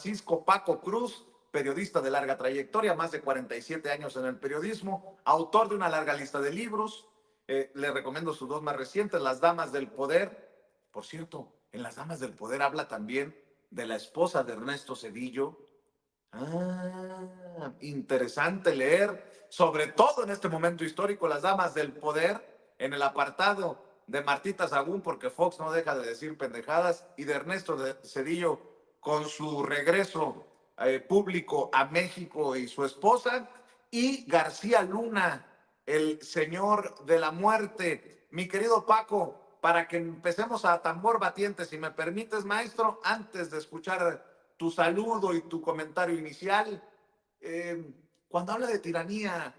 Francisco Paco Cruz, periodista de larga trayectoria, más de 47 años en el periodismo, autor de una larga lista de libros. Le recomiendo sus dos más recientes, Las Damas del Poder. Por cierto, en Las Damas del Poder habla también de la esposa de Ernesto Zedillo. Interesante leer, sobre todo en este momento histórico, Las Damas del Poder, en el apartado de Martita Sagún, porque Fox no deja de decir pendejadas, y de Ernesto Zedillo con su regreso público a México y su esposa, y García Luna, el señor de la muerte. Mi querido Paco, para que empecemos a tambor batiente, si me permites, maestro, antes de escuchar tu saludo y tu comentario inicial, cuando habla de tiranía,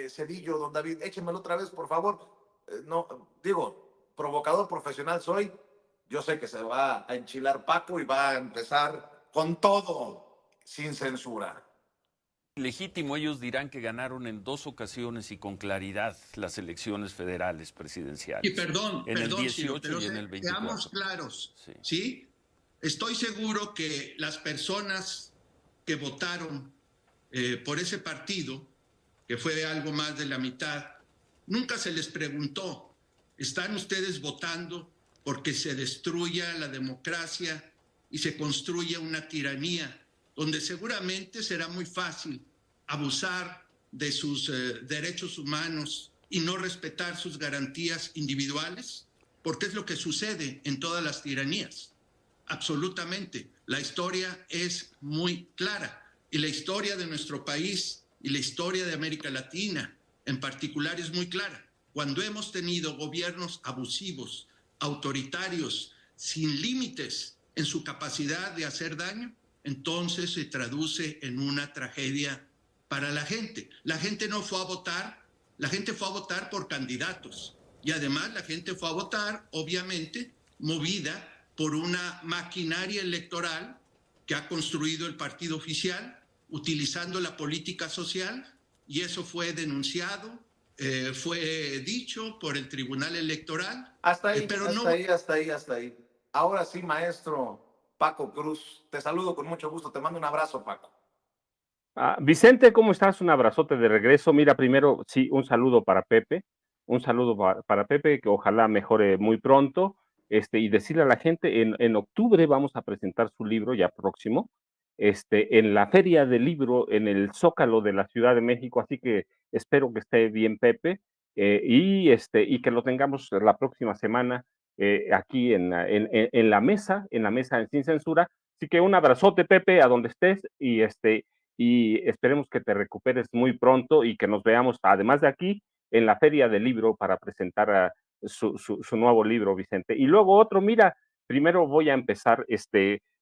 Zedillo, don David, échemelo otra vez, por favor. No, digo, provocador profesional soy, yo sé que se va a enchilar Paco y va a empezar con todo, sin censura. Legítimo, ellos dirán que ganaron en 2 ocasiones y con claridad las elecciones federales presidenciales. Y perdón, en el 18 Ciro, pero y en el 24. Seamos claros, ¿sí? Estoy seguro que las personas que votaron por ese partido, que fue algo más de la mitad, nunca se les preguntó, ¿están ustedes votando porque se destruya la democracia y se construya una tiranía donde seguramente será muy fácil abusar de sus derechos humanos y no respetar sus garantías individuales? Porque es lo que sucede en todas las tiranías. Absolutamente. La historia es muy clara. Y la historia de nuestro país y la historia de América Latina en particular es muy clara. Cuando hemos tenido gobiernos abusivos, autoritarios, sin límites en su capacidad de hacer daño, entonces se traduce en una tragedia para la gente. La gente no fue a votar, la gente fue a votar por candidatos. Y además la gente fue a votar, obviamente, movida por una maquinaria electoral que ha construido el partido oficial, utilizando la política social, y eso fue denunciado, fue dicho por el Tribunal Electoral. Hasta ahí. Ahora sí, maestro Paco Cruz, te saludo con mucho gusto, te mando un abrazo, Paco. Vicente, ¿cómo estás? Un abrazote de regreso. Mira, primero, sí, un saludo para Pepe, para Pepe, que ojalá mejore muy pronto, y decirle a la gente, en octubre vamos a presentar su libro, ya próximo, en la Feria del Libro, en el Zócalo de la Ciudad de México, así que espero que esté bien Pepe, y que lo tengamos la próxima semana aquí en la mesa, en Sin Censura. Así que un abrazote, Pepe, a donde estés, y esperemos que te recuperes muy pronto y que nos veamos, además de aquí, en la Feria del Libro para presentar su nuevo libro, Vicente. Y luego otro, mira, primero voy a empezar,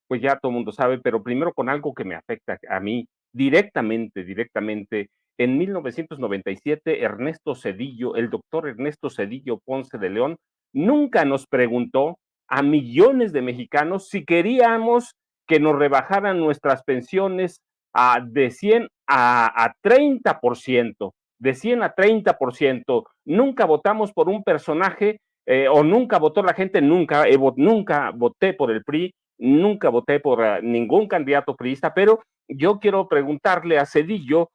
pues ya todo el mundo sabe, pero primero con algo que me afecta a mí directamente. En 1997, Ernesto Zedillo, el doctor Ernesto Zedillo Ponce de León, nunca nos preguntó a millones de mexicanos si queríamos que nos rebajaran nuestras pensiones de 100 a 30%, de 100 a 30%. Nunca votamos por un personaje, o nunca votó la gente, nunca voté por el PRI, nunca voté por ningún candidato priista, pero yo quiero preguntarle a Zedillo,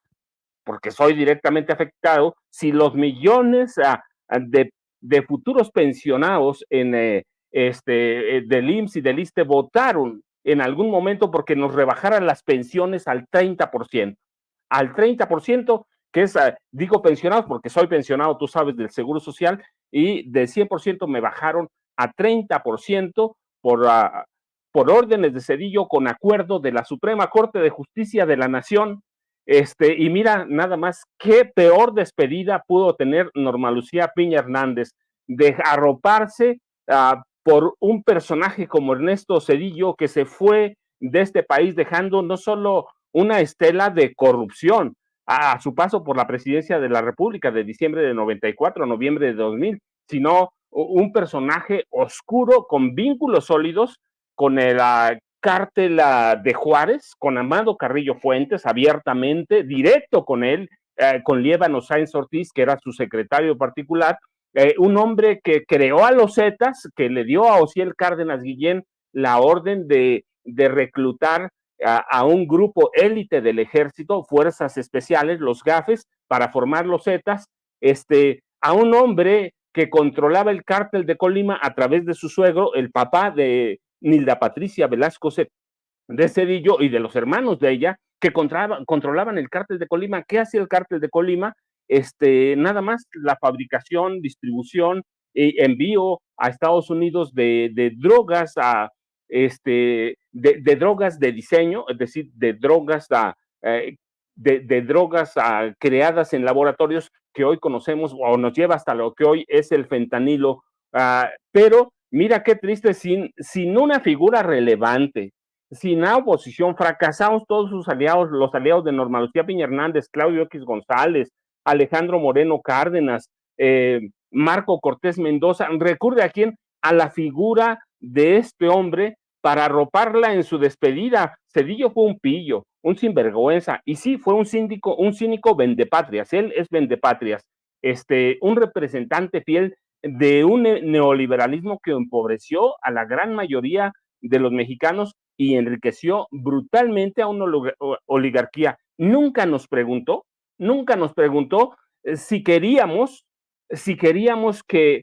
porque soy directamente afectado, si los millones de futuros pensionados del IMSS y del ISSSTE votaron en algún momento porque nos rebajaran las pensiones al 30%, que es, digo pensionados porque soy pensionado, tú sabes, del Seguro Social, y de 100% me bajaron a 30% por órdenes de Zedillo con acuerdo de la Suprema Corte de Justicia de la Nación. Y mira, nada más, qué peor despedida pudo tener Norma Lucía Piña Hernández, de arroparse por un personaje como Ernesto Zedillo, que se fue de este país dejando no solo una estela de corrupción a su paso por la presidencia de la República de diciembre de 94 a noviembre de 2000, sino un personaje oscuro con vínculos sólidos con el cártel de Juárez, con Amado Carrillo Fuentes, abiertamente, directo con él, con Liévano Sáenz Ortiz, que era su secretario particular, un hombre que creó a los Zetas, que le dio a Osiel Cárdenas Guillén la orden de de reclutar a un grupo élite del ejército, fuerzas especiales, los GAFES, para formar los Zetas, a un hombre que controlaba el cártel de Colima a través de su suegro, el papá de Nilda Patricia Velasco de Zedillo y de los hermanos de ella, que controlaban el cártel de Colima. ¿Qué hacía el cártel de Colima? Nada más la fabricación, distribución y envío a Estados Unidos de drogas, de drogas de diseño, es decir, de drogas creadas en laboratorios que hoy conocemos o nos lleva hasta lo que hoy es el fentanilo. Pero mira qué triste, sin una figura relevante, sin la oposición, fracasados todos sus aliados, los aliados de Norma Lucía Piña Hernández, Claudio X González, Alejandro Moreno Cárdenas, Marco Cortés Mendoza. ¿Recurre a quién? A la figura de este hombre para arroparla en su despedida. Zedillo fue un pillo, un sinvergüenza, y sí, fue un cínico vendepatrias. Él es vendepatrias, un representante fiel de un neoliberalismo que empobreció a la gran mayoría de los mexicanos y enriqueció brutalmente a una oligarquía. Nunca nos preguntó si queríamos que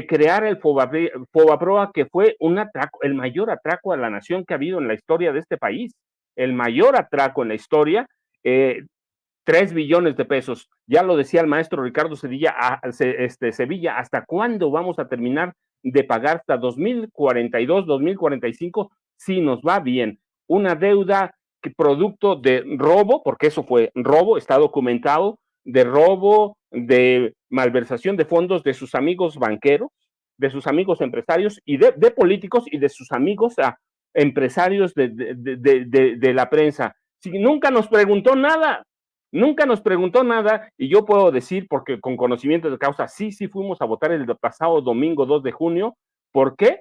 creara el Fobaproa, que fue un atraco, el mayor atraco a la nación que ha habido en la historia de este país, el mayor atraco en la historia, 3 billones de pesos. Ya lo decía el maestro Ricardo Sevilla, ¿hasta cuándo vamos a terminar de pagar? Hasta 2042, 2045, si nos va bien. Una deuda que producto de robo, porque eso fue robo, está documentado, de robo, de malversación de fondos de sus amigos banqueros, de sus amigos empresarios y de políticos y de sus amigos empresarios de la prensa. Si nunca nos preguntó nada, y yo puedo decir, porque con conocimiento de causa, sí fuimos a votar el pasado domingo 2 de junio. ¿Por qué?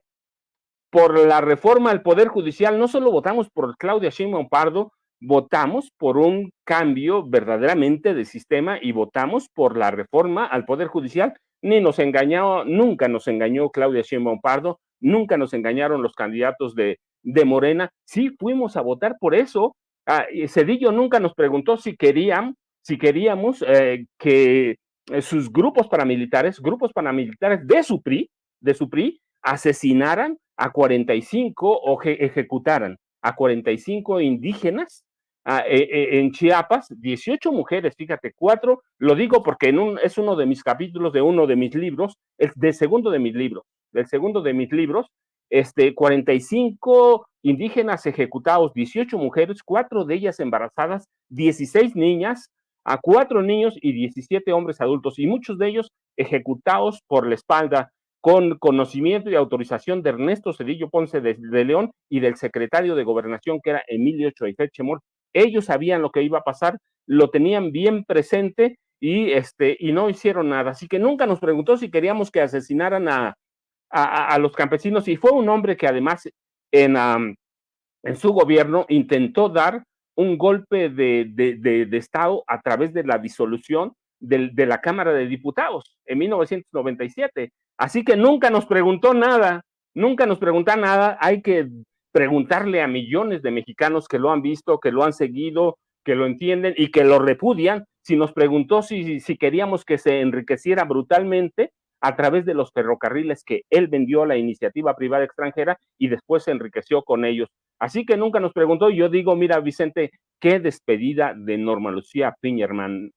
Por la reforma al Poder Judicial. No solo votamos por Claudia Sheinbaum Pardo, votamos por un cambio verdaderamente de sistema y votamos por la reforma al Poder Judicial. Nunca nos engañó Claudia Sheinbaum Pardo, nunca nos engañaron los candidatos de Morena. Sí fuimos a votar por eso. Zedillo nunca nos preguntó si queríamos que sus grupos paramilitares de su PRI, asesinaran a 45 o ejecutaran a 45 indígenas en Chiapas, 18 mujeres, fíjate, 4, lo digo porque es uno de mis capítulos de uno de mis libros, del segundo de mis libros, 45 indígenas ejecutados, 18 mujeres, 4 de ellas embarazadas, 16 niñas, a 4 niños y 17 hombres adultos, y muchos de ellos ejecutados por la espalda, con conocimiento y autorización de Ernesto Zedillo Ponce de León y del secretario de Gobernación, que era Emilio Choifer Chemol. Ellos sabían lo que iba a pasar, lo tenían bien presente y no hicieron nada. Así que nunca nos preguntó si queríamos que asesinaran a los campesinos, y fue un hombre que además en su gobierno intentó dar un golpe de Estado a través de la disolución de la Cámara de Diputados en 1997. Así que nunca nos preguntó nada. Hay que preguntarle a millones de mexicanos que lo han visto, que lo han seguido, que lo entienden y que lo repudian. Si nos preguntó si queríamos que se enriqueciera brutalmente a través de los ferrocarriles que él vendió a la iniciativa privada extranjera y después se enriqueció con ellos. Así que nunca nos preguntó. Yo digo, mira, Vicente, qué despedida de Norma Lucía Piña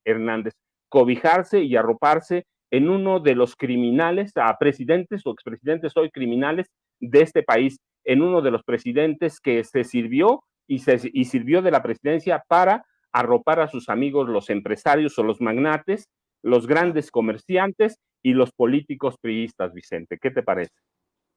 Hernández, cobijarse y arroparse en uno de los criminales, a presidentes o expresidentes hoy criminales de este país, en uno de los presidentes que se sirvió y sirvió de la presidencia para arropar a sus amigos, los empresarios o los magnates, los grandes comerciantes y los políticos priistas, Vicente. ¿Qué te parece?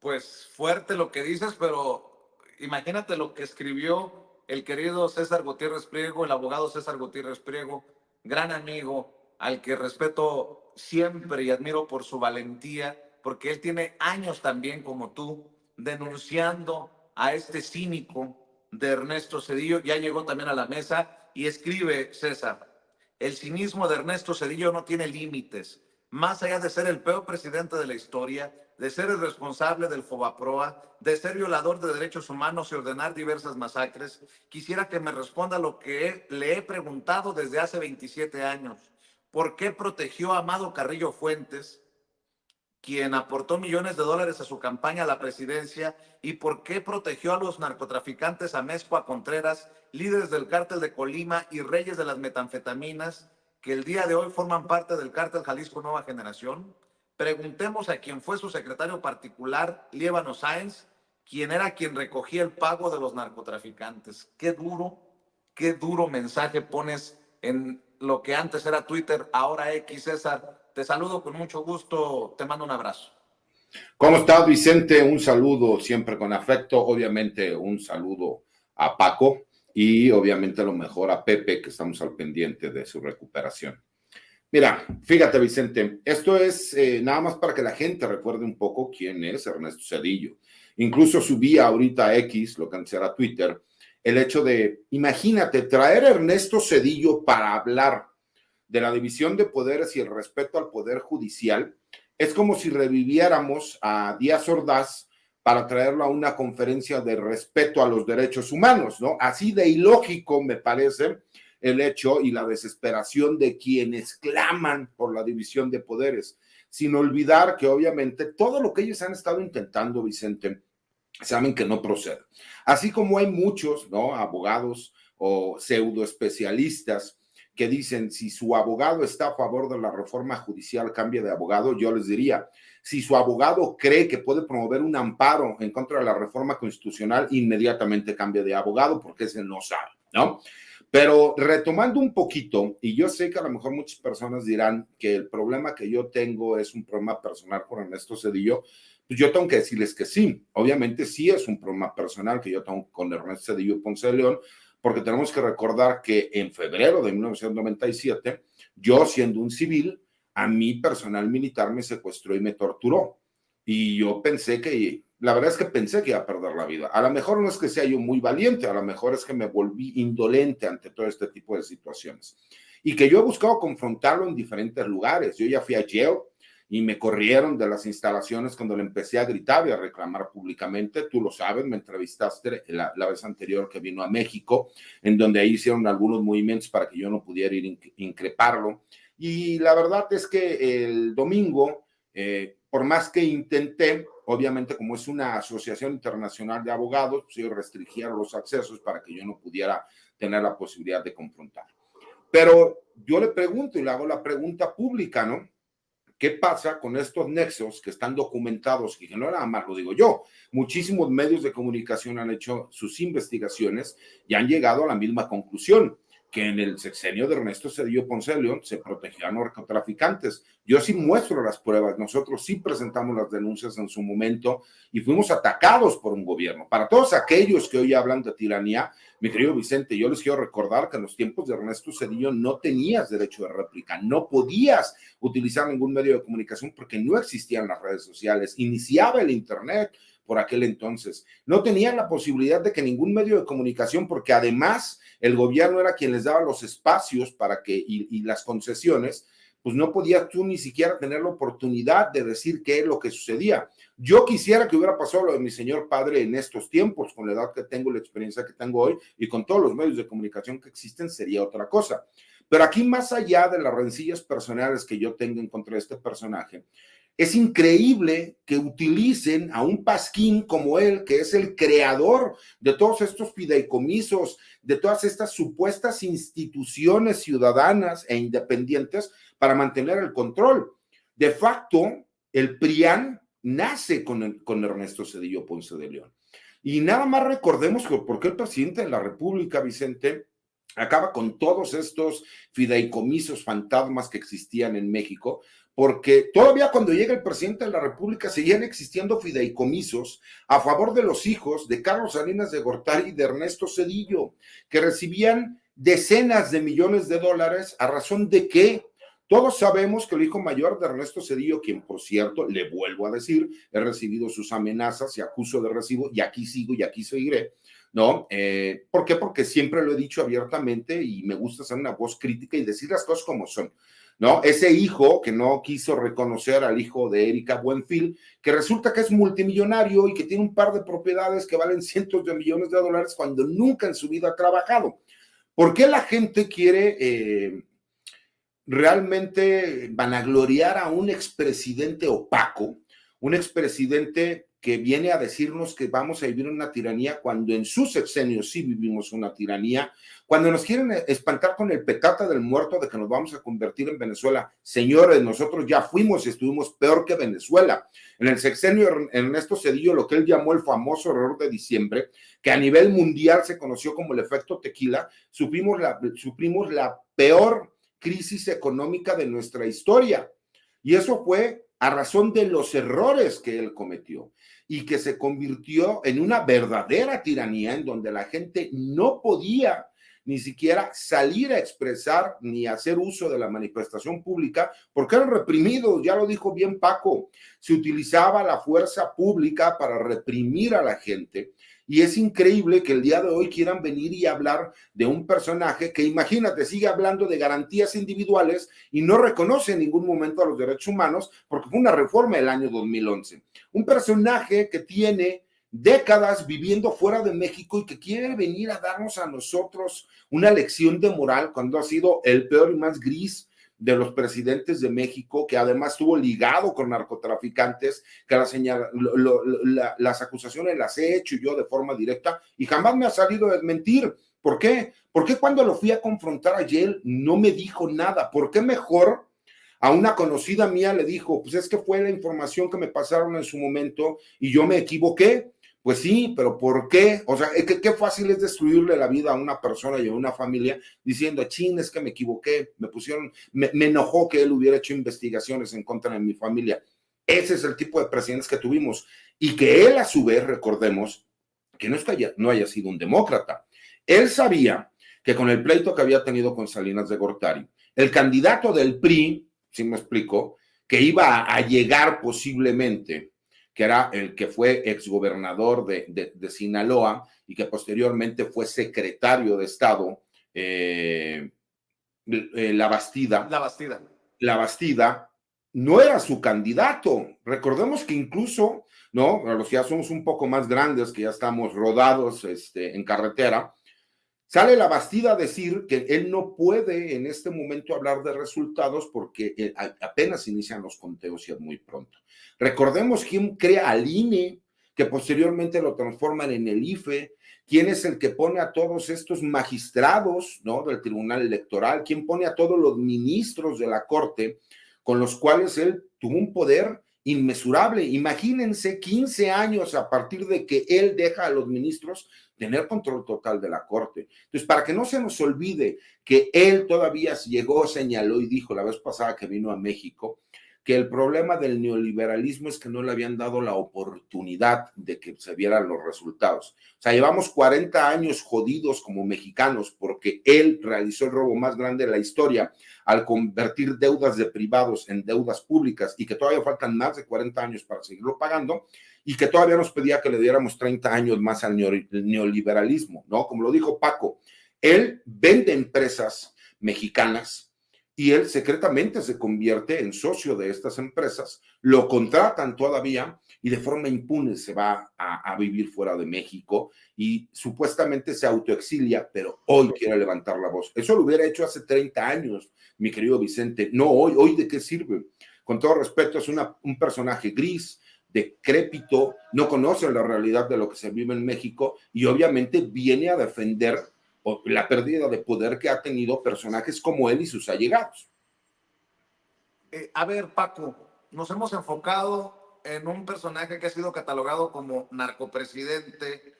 Pues fuerte lo que dices, pero imagínate lo que escribió el querido César Gutiérrez Priego, el abogado César Gutiérrez Priego, gran amigo, al que respeto siempre y admiro por su valentía, porque él tiene años también, como tú, denunciando a este cínico de Ernesto Zedillo. Ya llegó también a la mesa y escribe, César: el cinismo de Ernesto Zedillo no tiene límites. Más allá de ser el peor presidente de la historia, de ser el responsable del Fobaproa, de ser violador de derechos humanos y ordenar diversas masacres, quisiera que me responda lo que le he preguntado desde hace 27 años. ¿Por qué protegió a Amado Carrillo Fuentes, quien aportó millones de dólares a su campaña a la presidencia, y por qué protegió a los narcotraficantes Amezcua Contreras, líderes del cártel de Colima y reyes de las metanfetaminas, que el día de hoy forman parte del cártel Jalisco Nueva Generación? Preguntemos a quien fue su secretario particular, Líbano Sáenz, quien era quien recogía el pago de los narcotraficantes. Qué duro mensaje pones en lo que antes era Twitter, ahora X, César. Te saludo con mucho gusto, te mando un abrazo. ¿Cómo estás, Vicente? Un saludo siempre con afecto, obviamente un saludo a Paco y obviamente lo mejor a Pepe, que estamos al pendiente de su recuperación. Mira, fíjate, Vicente, esto es nada más para que la gente recuerde un poco quién es Ernesto Zedillo. Incluso subí ahorita a X, lo que antes era Twitter, el hecho de, imagínate, traer a Ernesto Zedillo para hablar de la división de poderes y el respeto al poder judicial. Es como si reviviéramos a Díaz Ordaz para traerlo a una conferencia de respeto a los derechos humanos, ¿no? Así de ilógico me parece el hecho y la desesperación de quienes claman por la división de poderes, sin olvidar que obviamente todo lo que ellos han estado intentando, Vicente, saben que no procede. Así como hay muchos, ¿no?, abogados o pseudo especialistas que dicen, si su abogado está a favor de la reforma judicial, cambie de abogado. Yo les diría, si su abogado cree que puede promover un amparo en contra de la reforma constitucional, inmediatamente cambie de abogado, porque ese no sabe, ¿no? Pero retomando un poquito, y yo sé que a lo mejor muchas personas dirán que el problema que yo tengo es un problema personal con Ernesto Zedillo, pues yo tengo que decirles que sí, obviamente sí es un problema personal que yo tengo con Ernesto Zedillo Ponce de León, porque tenemos que recordar que en febrero de 1997, yo siendo un civil, a mi personal militar me secuestró y me torturó. Y yo pensé que, la verdad es que pensé que iba a perder la vida. A lo mejor no es que sea yo muy valiente, a lo mejor es que me volví indolente ante todo este tipo de situaciones. Y que yo he buscado confrontarlo en diferentes lugares. Yo ya fui a Yale y me corrieron de las instalaciones cuando le empecé a gritar y a reclamar públicamente. Tú lo sabes, me entrevistaste la vez anterior que vino a México, en donde ahí hicieron algunos movimientos para que yo no pudiera ir a increparlo. Y la verdad es que el domingo, por más que intenté, obviamente como es una asociación internacional de abogados, pues ellos restringieron los accesos para que yo no pudiera tener la posibilidad de confrontar. Pero yo le pregunto y le hago la pregunta pública, ¿no? ¿Qué pasa con estos nexos que están documentados? Y que no nada más lo digo yo, muchísimos medios de comunicación han hecho sus investigaciones y han llegado a la misma conclusión, que en el sexenio de Ernesto Zedillo Ponce de León se protegían narcotraficantes. Yo sí muestro las pruebas, nosotros sí presentamos las denuncias en su momento y fuimos atacados por un gobierno. Para todos aquellos que hoy hablan de tiranía, mi querido Vicente, yo les quiero recordar que en los tiempos de Ernesto Zedillo no tenías derecho de réplica, no podías utilizar ningún medio de comunicación porque no existían las redes sociales, iniciaba el internet por aquel entonces. No tenían la posibilidad de que ningún medio de comunicación, porque además el gobierno era quien les daba los espacios para que y las concesiones, pues no podías tú ni siquiera tener la oportunidad de decir qué es lo que sucedía. Yo quisiera que hubiera pasado lo de mi señor padre en estos tiempos, con la edad que tengo, la experiencia que tengo hoy y con todos los medios de comunicación que existen, sería otra cosa. Pero aquí, más allá de las rencillas personales que yo tengo en contra de este personaje, es increíble que utilicen a un pasquín como él, que es el creador de todos estos fideicomisos, de todas estas supuestas instituciones ciudadanas e independientes para mantener el control. De facto, el PRIAN nace con Ernesto Zedillo Ponce de León. Y nada más recordemos por qué el presidente de la República, Vicente, acaba con todos estos fideicomisos fantasmas que existían en México, porque todavía cuando llega el presidente de la República seguían existiendo fideicomisos a favor de los hijos de Carlos Salinas de Gortari y de Ernesto Zedillo, que recibían decenas de millones de dólares a razón de que todos sabemos que el hijo mayor de Ernesto Zedillo, quien por cierto, le vuelvo a decir, he recibido sus amenazas y acuso de recibo y aquí sigo y aquí seguiré, ¿no? ¿Por qué? Porque siempre lo he dicho abiertamente y me gusta ser una voz crítica y decir las cosas como son. ¿no? Ese hijo que no quiso reconocer al hijo de Erika Buenfil, que resulta que es multimillonario y que tiene un par de propiedades que valen cientos de millones de dólares cuando nunca en su vida ha trabajado. ¿Por qué la gente quiere realmente vanagloriar a un expresidente opaco, un expresidente que viene a decirnos que vamos a vivir una tiranía cuando en su sexenio sí vivimos una tiranía, cuando nos quieren espantar con el petate del muerto de que nos vamos a convertir en Venezuela? Señores, nosotros ya fuimos y estuvimos peor que Venezuela. En el sexenio Ernesto Zedillo, lo que él llamó el famoso error de diciembre, que a nivel mundial se conoció como el efecto tequila, supimos la peor crisis económica de nuestra historia. Y eso fue a razón de los errores que él cometió y que se convirtió en una verdadera tiranía en donde la gente no podía ni siquiera salir a expresar ni hacer uso de la manifestación pública porque eran reprimidos. Ya lo dijo bien Paco, se utilizaba la fuerza pública para reprimir a la gente. Y es increíble que el día de hoy quieran venir y hablar de un personaje que, imagínate, sigue hablando de garantías individuales y no reconoce en ningún momento a los derechos humanos porque fue una reforma del año 2011. Un personaje que tiene décadas viviendo fuera de México y que quiere venir a darnos a nosotros una lección de moral cuando ha sido el peor y más gris de los presidentes de México, que además estuvo ligado con narcotraficantes, que las acusaciones las he hecho yo de forma directa y jamás me ha salido a desmentir. ¿Por qué? ¿Por qué cuando lo fui a confrontar ayer no me dijo nada? ¿Por qué mejor a una conocida mía le dijo, pues es que fue la información que me pasaron en su momento y yo me equivoqué? Pues sí, pero ¿por qué? O sea, qué fácil es destruirle la vida a una persona y a una familia diciendo, chin, es que me equivoqué, me enojó que él hubiera hecho investigaciones en contra de mi familia. Ese es el tipo de presidentes que tuvimos y que él a su vez, recordemos, que no haya sido un demócrata. Él sabía que con el pleito que había tenido con Salinas de Gortari, el candidato del PRI, si me explico, que iba a llegar posiblemente, que era el que fue exgobernador de Sinaloa y que posteriormente fue secretario de Estado, La Bastida, no era su candidato. Recordemos que incluso, ¿no? Los que ya somos un poco más grandes, que ya estamos rodados en carretera, sale La Bastida a decir que él no puede en este momento hablar de resultados porque apenas inician los conteos y es muy pronto. Recordemos quién crea al INE, que posteriormente lo transforman en el IFE, quién es el que pone a todos estos magistrados, ¿no?, del Tribunal Electoral, quién pone a todos los ministros de la Corte, con los cuales él tuvo un poder inmesurable. Imagínense 15 años a partir de que él deja a los ministros tener control total de la Corte. Entonces, para que no se nos olvide que él todavía llegó, señaló y dijo la vez pasada que vino a México, que el problema del neoliberalismo es que no le habían dado la oportunidad de que se vieran los resultados. O sea, llevamos 40 años jodidos como mexicanos porque él realizó el robo más grande de la historia al convertir deudas de privados en deudas públicas y que todavía faltan más de 40 años para seguirlo pagando y que todavía nos pedía que le diéramos 30 años más al neoliberalismo, ¿no? Como lo dijo Paco, él vende empresas mexicanas y él secretamente se convierte en socio de estas empresas, lo contratan todavía y de forma impune se va a vivir fuera de México y supuestamente se autoexilia, pero hoy quiere levantar la voz. Eso lo hubiera hecho hace 30 años, mi querido Vicente. No hoy. ¿Hoy de qué sirve? Con todo respeto, es un personaje gris, decrépito, no conoce la realidad de lo que se vive en México y obviamente viene a defender la pérdida de poder que ha tenido personajes como él y sus allegados. A ver, Paco, nos hemos enfocado en un personaje que ha sido catalogado como narcopresidente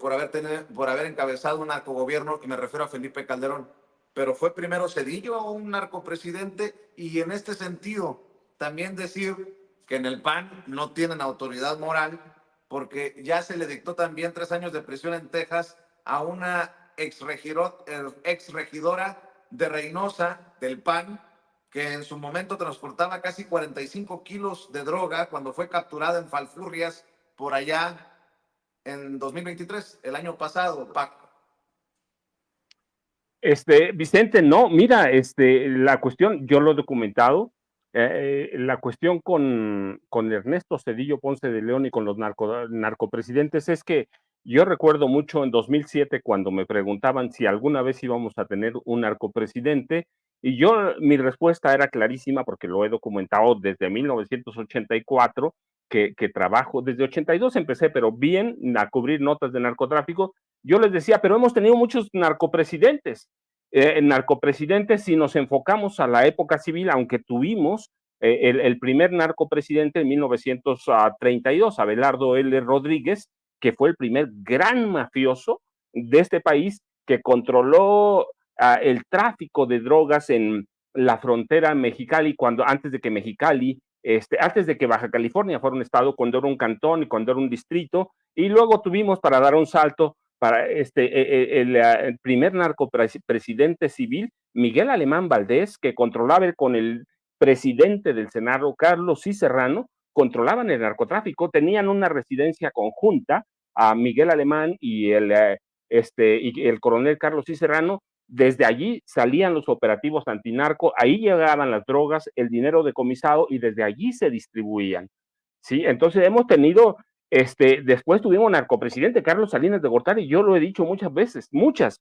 por haber encabezado un narcogobierno, y me refiero a Felipe Calderón, pero fue primero Zedillo un narcopresidente, y en este sentido también decir que en el PAN no tienen autoridad moral porque ya se le dictó también 3 años de prisión en Texas a una exregidora de Reynosa del PAN, que en su momento transportaba casi 45 kilos de droga cuando fue capturada en Falfurrias por allá en 2023, el año pasado, Paco. Vicente, no, mira, la cuestión, yo lo he documentado, la cuestión con Ernesto Zedillo Ponce de León y con los narcopresidentes es que yo recuerdo mucho en 2007 cuando me preguntaban si alguna vez íbamos a tener un narcopresidente, y mi respuesta era clarísima porque lo he documentado desde 1984, que trabajo, desde 82 empecé, pero bien a cubrir notas de narcotráfico. Yo les decía, pero hemos tenido muchos narcopresidentes. Si nos enfocamos a la época civil, aunque tuvimos el primer narcopresidente en 1932, Abelardo L. Rodríguez, que fue el primer gran mafioso de este país que controló el tráfico de drogas en la frontera Mexicali, antes de que Mexicali, antes de que Baja California fuera un estado, cuando era un cantón y cuando era un distrito, y luego tuvimos, para dar un salto, para el primer narcopresidente civil, Miguel Alemán Valdés, que controlaba con el presidente del Senado, Carlos C. Serrano, controlaban el narcotráfico, tenían una residencia conjunta, a Miguel Alemán y el coronel Carlos C. Serrano. Desde allí salían los operativos antinarco, ahí llegaban las drogas, el dinero decomisado, y desde allí se distribuían. ¿Sí? Entonces hemos tenido, después tuvimos narcopresidente Carlos Salinas de Gortari, yo lo he dicho muchas veces,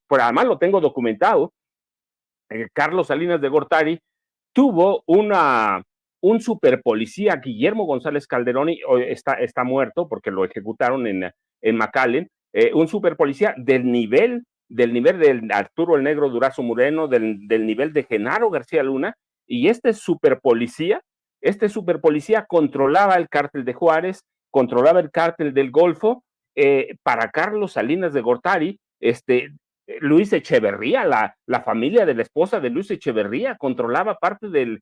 pero además lo tengo documentado. Carlos Salinas de Gortari tuvo un superpolicía, Guillermo González Calderón, está muerto porque lo ejecutaron en McAllen, un superpolicía del nivel de Arturo el Negro Durazo Moreno, del nivel de Genaro García Luna, y este superpolicía controlaba el cártel de Juárez, controlaba el cártel del Golfo. Para Carlos Salinas de Gortari, Luis Echeverría, la familia de la esposa de Luis Echeverría, controlaba parte del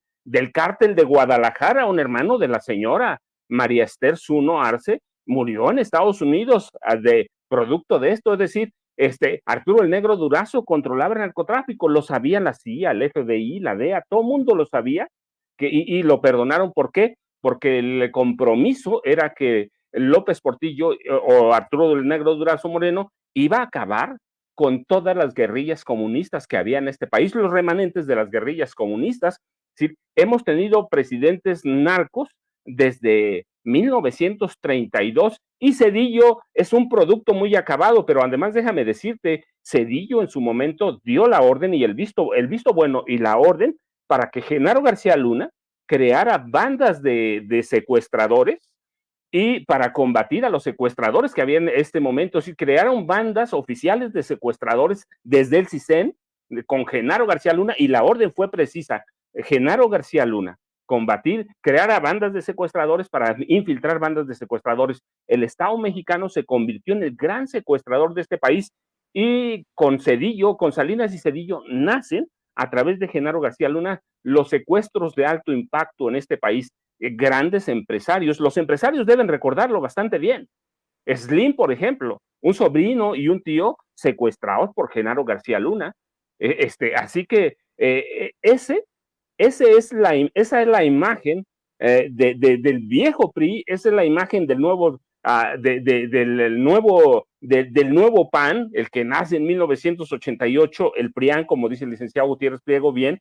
cártel de Guadalajara. Un hermano de la señora María Esther Zuno Arce murió en Estados Unidos de producto de esto. Es decir, Arturo el Negro Durazo controlaba el narcotráfico, lo sabía la CIA, el FBI, la DEA, todo el mundo lo sabía, y lo perdonaron. ¿Por qué? Porque el compromiso era que López Portillo o Arturo el Negro Durazo Moreno iba a acabar con todas las guerrillas comunistas que había en este país, los remanentes de las guerrillas comunistas. ¿Sí? Hemos tenido presidentes narcos desde 1932, y Zedillo es un producto muy acabado, pero además déjame decirte, Zedillo en su momento dio la orden y el visto bueno y la orden para que Genaro García Luna creara bandas de secuestradores, y para combatir a los secuestradores que había en este momento, sí, crearon bandas oficiales de secuestradores desde el CISEN con Genaro García Luna, y la orden fue precisa: Genaro García Luna, crear a bandas de secuestradores para infiltrar bandas de secuestradores. El Estado mexicano se convirtió en el gran secuestrador de este país, y con Salinas y Zedillo nacen, a través de Genaro García Luna, los secuestros de alto impacto en este país. Grandes empresarios, los empresarios deben recordarlo bastante bien. Slim, por ejemplo, un sobrino y un tío secuestrados por Genaro García Luna. Así que esa es la imagen del viejo PRI, esa es la imagen del nuevo, del nuevo PAN, el que nace en 1988, el PRIAN, como dice el licenciado Gutiérrez Priego bien,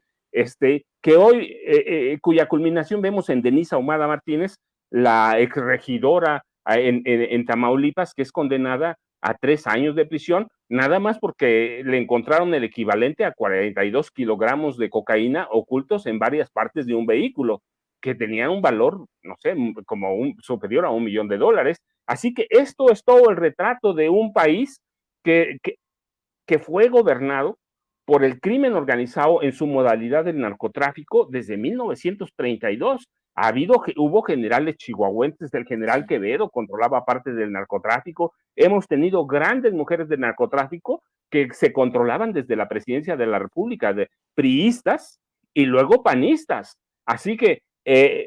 que hoy, cuya culminación vemos en Denise Ahumada Martínez, la exregidora en Tamaulipas, que es condenada a 3 años de prisión, nada más porque le encontraron el equivalente a 42 kilogramos de cocaína ocultos en varias partes de un vehículo, que tenían un valor, no sé, como superior a $1 millón. Así que esto es todo el retrato de un país que fue gobernado por el crimen organizado en su modalidad del narcotráfico desde 1932. Hubo generales chihuahuenses, el general Quevedo controlaba parte del narcotráfico. Hemos tenido grandes mujeres del narcotráfico que se controlaban desde la presidencia de la República, de priistas y luego panistas. Así que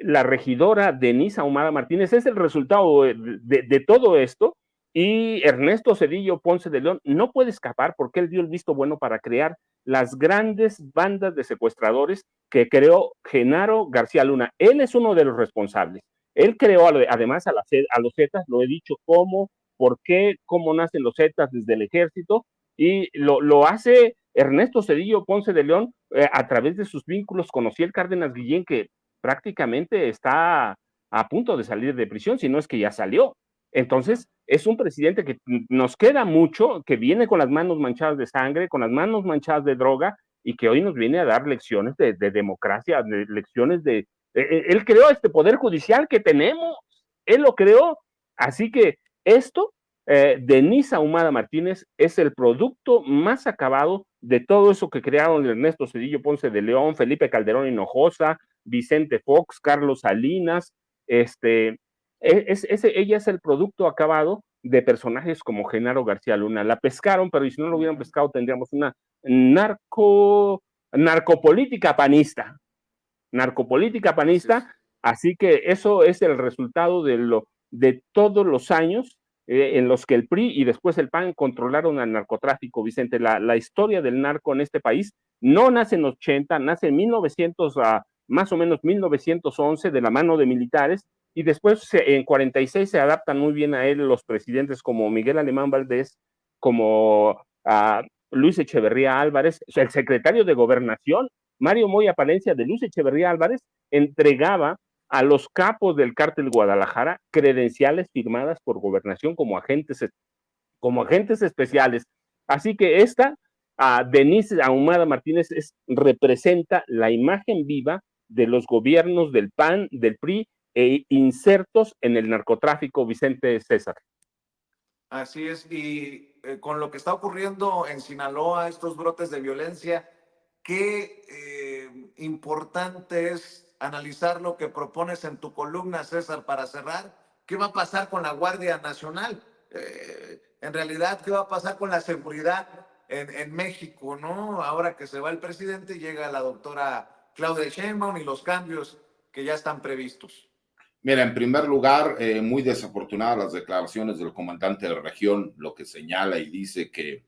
la regidora Denise Ahumada Martínez es el resultado de todo esto, y Ernesto Zedillo Ponce de León no puede escapar porque él dio el visto bueno para crear las grandes bandas de secuestradores que creó Genaro García Luna. Él es uno de los responsables. Él creó además a los Zetas, lo he dicho, por qué, cómo nacen los Zetas desde el ejército, y lo hace Ernesto Zedillo Ponce de León, a través de sus vínculos, conocía el Cárdenas Guillén, que prácticamente está a punto de salir de prisión, si no es que ya salió. Entonces, es un presidente que nos queda mucho, que viene con las manos manchadas de sangre, con las manos manchadas de droga, y que hoy nos viene a dar lecciones de democracia, lecciones de... él creó este poder judicial que tenemos, él lo creó, así que esto, Denise Ahumada Martínez, es el producto más acabado de todo eso que crearon Ernesto Zedillo Ponce de León, Felipe Calderón Hinojosa, Vicente Fox, Carlos Salinas, ella es el producto acabado de personajes como Genaro García Luna. La pescaron, pero si no lo hubieran pescado tendríamos una narcopolítica panista. Así que eso es el resultado de todos los años en los que el PRI y después el PAN controlaron al narcotráfico, Vicente. La historia del narco en este país no nace en los 80, nace en 1900, más o menos 1911, de la mano de militares, y después en 46 se adaptan muy bien a él los presidentes como Miguel Alemán Valdés, como Luis Echeverría Álvarez, el secretario de Gobernación, Mario Moya Palencia, de Luis Echeverría Álvarez, entregaba a los capos del cártel Guadalajara credenciales firmadas por Gobernación como agentes especiales. Así que Denise Ahumada Martínez representa la imagen viva de los gobiernos del PAN, del PRI, e insertos en el narcotráfico, Vicente César. Así es, y con lo que está ocurriendo en Sinaloa, estos brotes de violencia, qué importante es analizar lo que propones en tu columna, César, para cerrar. ¿Qué va a pasar con la Guardia Nacional? En realidad, ¿qué va a pasar con la seguridad en México, ¿no? Ahora que se va el presidente, llega la doctora Claudia Sheinbaum y los cambios que ya están previstos. Mira, en primer lugar, muy desafortunadas las declaraciones del comandante de región, lo que señala y dice que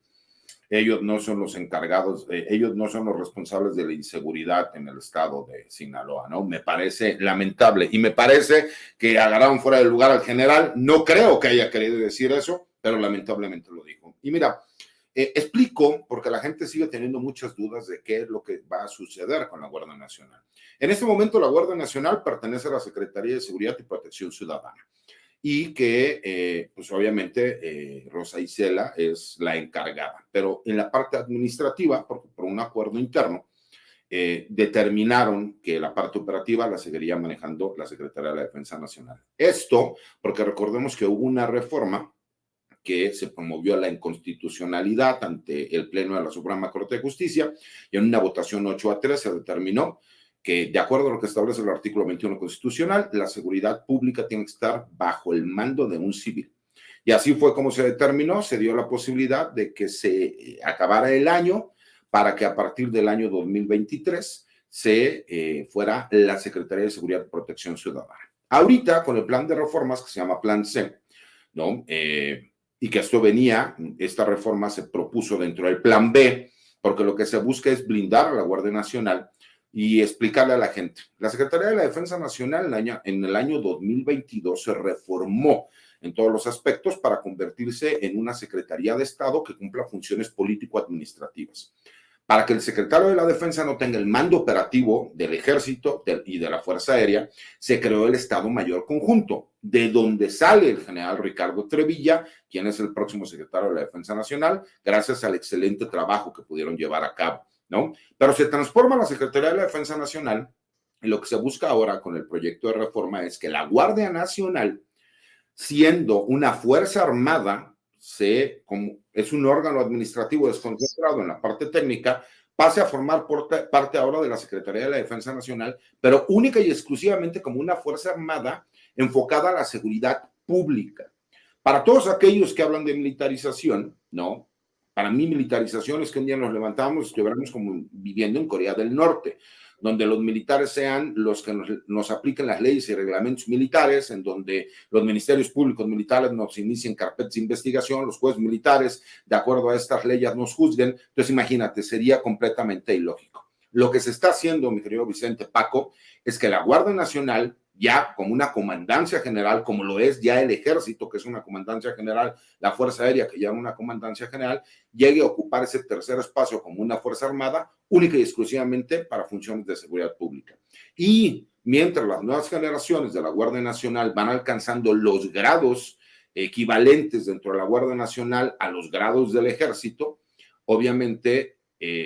ellos no son los encargados, ellos no son los responsables de la inseguridad en el estado de Sinaloa, ¿no? Me parece lamentable y me parece que agarraron fuera de lugar al general. No creo que haya querido decir eso, pero lamentablemente lo dijo. Y mira, explico, porque la gente sigue teniendo muchas dudas de qué es lo que va a suceder con la Guardia Nacional. En este momento la Guardia Nacional pertenece a la Secretaría de Seguridad y Protección Ciudadana y que pues obviamente Rosa Isela es la encargada, pero en la parte administrativa, porque por un acuerdo interno, determinaron que la parte operativa la seguiría manejando la Secretaría de la Defensa Nacional. Esto porque recordemos que hubo una reforma que se promovió la inconstitucionalidad ante el Pleno de la Suprema Corte de Justicia, y en una votación 8-3 se determinó que, de acuerdo a lo que establece el artículo 21 constitucional, la seguridad pública tiene que estar bajo el mando de un civil. Y así fue como se determinó, se dio la posibilidad de que se acabara el año para que a partir del año 2023 se fuera la Secretaría de Seguridad y Protección Ciudadana. Ahorita, con el plan de reformas que se llama Plan C, ¿no? Y que esta reforma se propuso dentro del Plan B, porque lo que se busca es blindar a la Guardia Nacional y explicarle a la gente. La Secretaría de la Defensa Nacional en el año 2022 se reformó en todos los aspectos para convertirse en una Secretaría de Estado que cumpla funciones político-administrativas. Para que el secretario de la Defensa no tenga el mando operativo del Ejército y de la Fuerza Aérea, se creó el Estado Mayor Conjunto, de donde sale el general Ricardo Trevilla, quien es el próximo secretario de la Defensa Nacional, gracias al excelente trabajo que pudieron llevar a cabo, ¿no? Pero se transforma la Secretaría de la Defensa Nacional, y lo que se busca ahora con el proyecto de reforma es que la Guardia Nacional, siendo una fuerza armada, como es un órgano administrativo desconcentrado en la parte técnica, pase a formar parte ahora de la Secretaría de la Defensa Nacional, pero única y exclusivamente como una fuerza armada enfocada a la seguridad pública. Para todos aquellos que hablan de militarización, ¿no? Para mí militarización es que un día nos levantamos y estuviéramos como viviendo en Corea del Norte, donde los militares sean los que nos apliquen las leyes y reglamentos militares, en donde los ministerios públicos militares nos inicien carpetas de investigación, los jueces militares, de acuerdo a estas leyes, nos juzguen. Entonces, imagínate, sería completamente ilógico. Lo que se está haciendo, mi querido Vicente, Paco, es que la Guardia Nacional ya como una comandancia general, como lo es ya el ejército, que es una comandancia general, la Fuerza Aérea, que ya es una comandancia general, llegue a ocupar ese tercer espacio como una Fuerza Armada, única y exclusivamente para funciones de seguridad pública. Y mientras las nuevas generaciones de la Guardia Nacional van alcanzando los grados equivalentes dentro de la Guardia Nacional a los grados del ejército, obviamente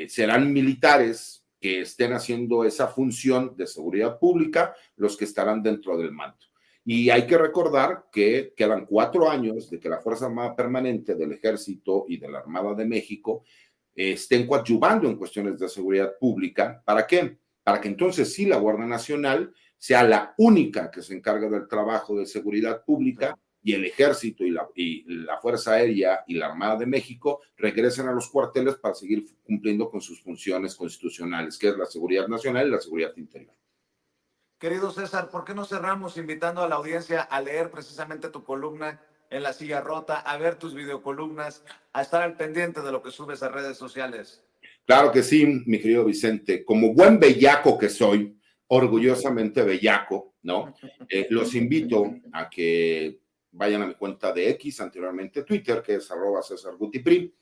serán militares que estén haciendo esa función de seguridad pública los que estarán dentro del mando. Y hay que recordar que quedan 4 años de que la Fuerza Armada Permanente del Ejército y de la Armada de México estén coadyuvando en cuestiones de seguridad pública. ¿Para qué? Para que entonces sí la Guardia Nacional sea la única que se encarga del trabajo de seguridad pública y el Ejército y la Fuerza Aérea y la Armada de México regresen a los cuarteles para seguir cumpliendo con sus funciones constitucionales, que es la seguridad nacional y la seguridad interior. Querido César, ¿por qué no cerramos invitando a la audiencia a leer precisamente tu columna en La Silla Rota, a ver tus videocolumnas, a estar al pendiente de lo que subes a redes sociales? Claro que sí, mi querido Vicente. Como buen bellaco que soy, orgullosamente bellaco, ¿no? Los invito a que vayan a mi cuenta de X, anteriormente Twitter, que es @CésarGutiPri,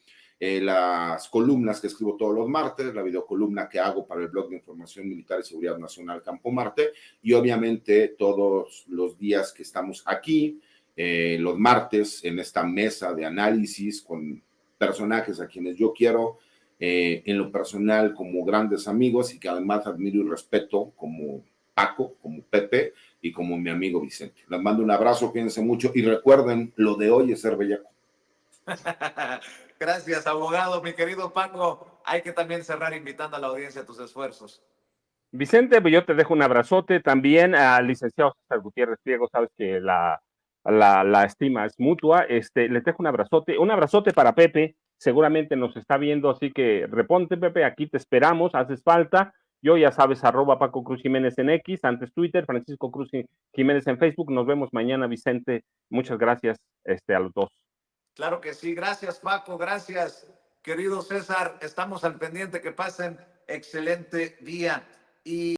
las columnas que escribo todos los martes, la videocolumna que hago para el blog de información militar y seguridad nacional Campo Marte, y obviamente todos los días que estamos aquí, los martes, en esta mesa de análisis con personajes a quienes yo quiero, en lo personal como grandes amigos y que además admiro y respeto, como Paco, como Pepe y como mi amigo Vicente. Les mando un abrazo, cuídense mucho y recuerden, lo de hoy es ser bellaco. Gracias, abogado. Mi querido Paco, hay que también cerrar invitando a la audiencia a tus esfuerzos. Vicente, yo te dejo un abrazote también al licenciado César Gutiérrez Priego, sabes que la estima es mutua. Les dejo un abrazote para Pepe, seguramente nos está viendo, así que reponte, Pepe, aquí te esperamos, haces falta. Yo ya sabes, @Paco Cruz Jiménez en X, antes Twitter, Francisco Cruz Jiménez en Facebook. Nos vemos mañana, Vicente. Muchas gracias a los dos. Claro que sí, gracias Paco, gracias querido César, estamos al pendiente, que pasen excelente día. Y